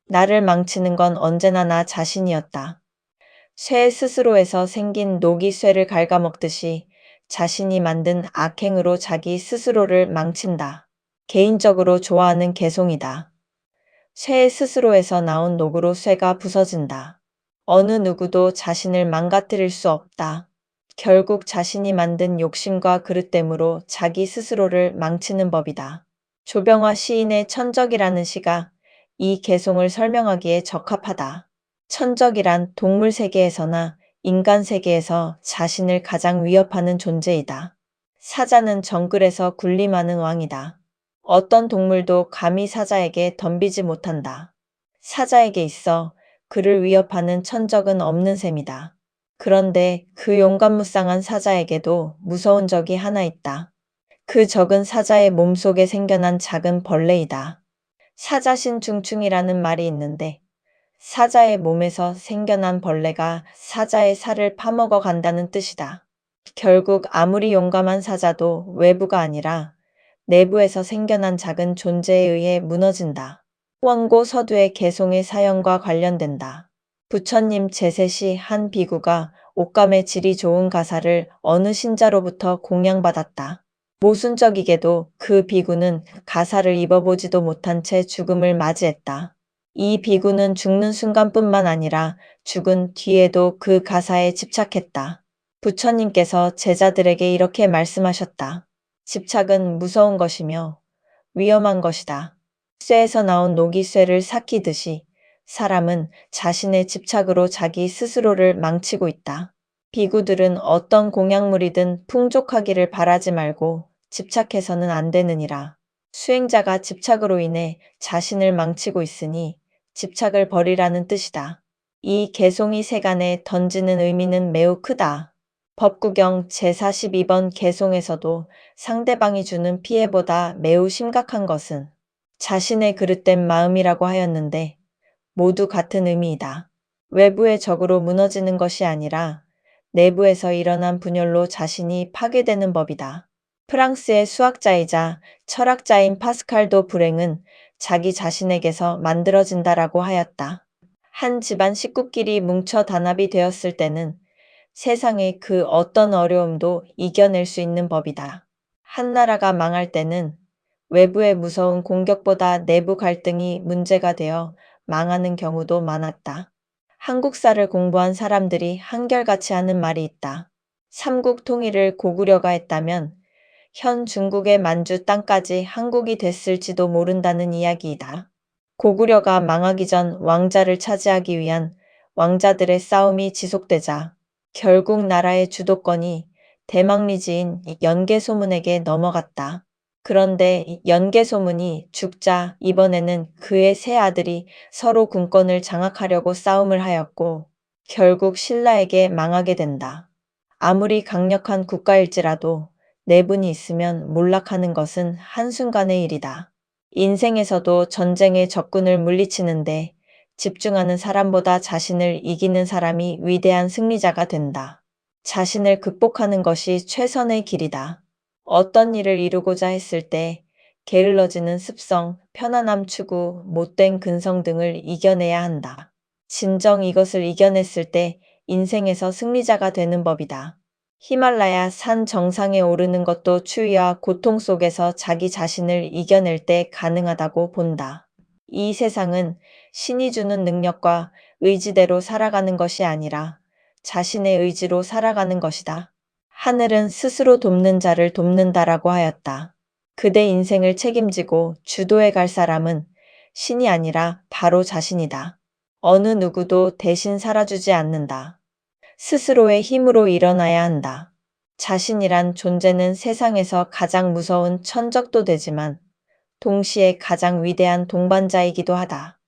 나를 망치는 건 언제나 나 자신이었다. 쇠 스스로에서 생긴 녹이 쇠를 갉아먹듯이 자신이 만든 악행으로 자기 스스로를 망친다. 개인적으로 좋아하는 개송이다. 쇠 스스로에서 나온 녹으로 쇠가 부서진다. 어느 누구도 자신을 망가뜨릴 수 없다. 결국 자신이 만든 욕심과 그릇됨으로 자기 스스로를 망치는 법이다. 조병화 시인의 천적이라는 시가 이 개송을 설명하기에 적합하다. 천적이란 동물 세계에서나 인간 세계에서 자신을 가장 위협하는 존재이다. 사자는 정글에서 군림하는 왕이다. 어떤 동물도 감히 사자에게 덤비지 못한다. 사자에게 있어 그를 위협하는 천적은 없는 셈이다. 그런데 그 용감무쌍한 사자에게도 무서운 적이 하나 있다. 그 적은 사자의 몸속에 생겨난 작은 벌레이다. 사자신 중충이라는 말이 있는데 사자의 몸에서 생겨난 벌레가 사자의 살을 파먹어 간다는 뜻이다. 결국 아무리 용감한 사자도 외부가 아니라 내부에서 생겨난 작은 존재에 의해 무너진다. 원고 서두의 개송의 사연과 관련된다. 부처님 제세시 한 비구가 옷감의 질이 좋은 가사를 어느 신자로부터 공양받았다. 모순적이게도 그 비구는 가사를 입어보지도 못한 채 죽음을 맞이했다. 이 비구는 죽는 순간뿐만 아니라 죽은 뒤에도 그 가사에 집착했다. 부처님께서 제자들에게 이렇게 말씀하셨다. 집착은 무서운 것이며 위험한 것이다. 쇠에서 나온 녹이 쇠를 삭히듯이 사람은 자신의 집착으로 자기 스스로를 망치고 있다. 비구들은 어떤 공약물이든 풍족하기를 바라지 말고 집착해서는 안 되느니라. 수행자가 집착으로 인해 자신을 망치고 있으니 집착을 버리라는 뜻이다. 이 개송이 세간에 던지는 의미는 매우 크다. 법구경 제42번 개송에서도 상대방이 주는 피해보다 매우 심각한 것은 자신의 그릇된 마음이라고 하였는데 모두 같은 의미이다. 외부의 적으로 무너지는 것이 아니라 내부에서 일어난 분열로 자신이 파괴되는 법이다. 프랑스의 수학자이자 철학자인 파스칼 도 브랭은 자기 자신에게서 만들어진다라고 하였다. 한 집안 식구끼리 뭉쳐 단합이 되었을 때는 세상의 그 어떤 어려움도 이겨낼 수 있는 법이다. 한 나라가 망할 때는 외부의 무서운 공격보다 내부 갈등이 문제가 되어 망하는 경우도 많았다. 한국사를 공부한 사람들이 한결같이 하는 말이 있다. 삼국 통일을 고구려가 했다면 현 중국의 만주 땅까지 한국이 됐을지도 모른다는 이야기이다. 고구려가 망하기 전 왕자를 차지하기 위한 왕자들의 싸움이 지속되자 결국 나라의 주도권이 대망리지인 연개소문에게 넘어갔다. 그런데 연개소문이 죽자 이번에는 그의 세 아들이 서로 군권을 장악하려고 싸움을 하였고 결국 신라에게 망하게 된다. 아무리 강력한 국가일지라도 내분이 있으면 몰락하는 것은 한순간의 일이다. 인생에서도 전쟁의 적군을 물리치는데 집중하는 사람보다 자신을 이기는 사람이 위대한 승리자가 된다. 자신을 극복하는 것이 최선의 길이다. 어떤 일을 이루고자 했을 때 게을러지는 습성, 편안함 추구, 못된 근성 등을 이겨내야 한다. 진정 이것을 이겨냈을 때 인생에서 승리자가 되는 법이다. 히말라야 산 정상에 오르는 것도 추위와 고통 속에서 자기 자신을 이겨낼 때 가능하다고 본다. 이 세상은 신이 주는 능력과 의지대로 살아가는 것이 아니라 자신의 의지로 살아가는 것이다. 하늘은 스스로 돕는 자를 돕는다라고 하였다. 그대 인생을 책임지고 주도해 갈 사람은 신이 아니라 바로 자신이다. 어느 누구도 대신 살아주지 않는다. 스스로의 힘으로 일어나야 한다. 자신이란 존재는 세상에서 가장 무서운 천적도 되지만 동시에 가장 위대한 동반자이기도 하다.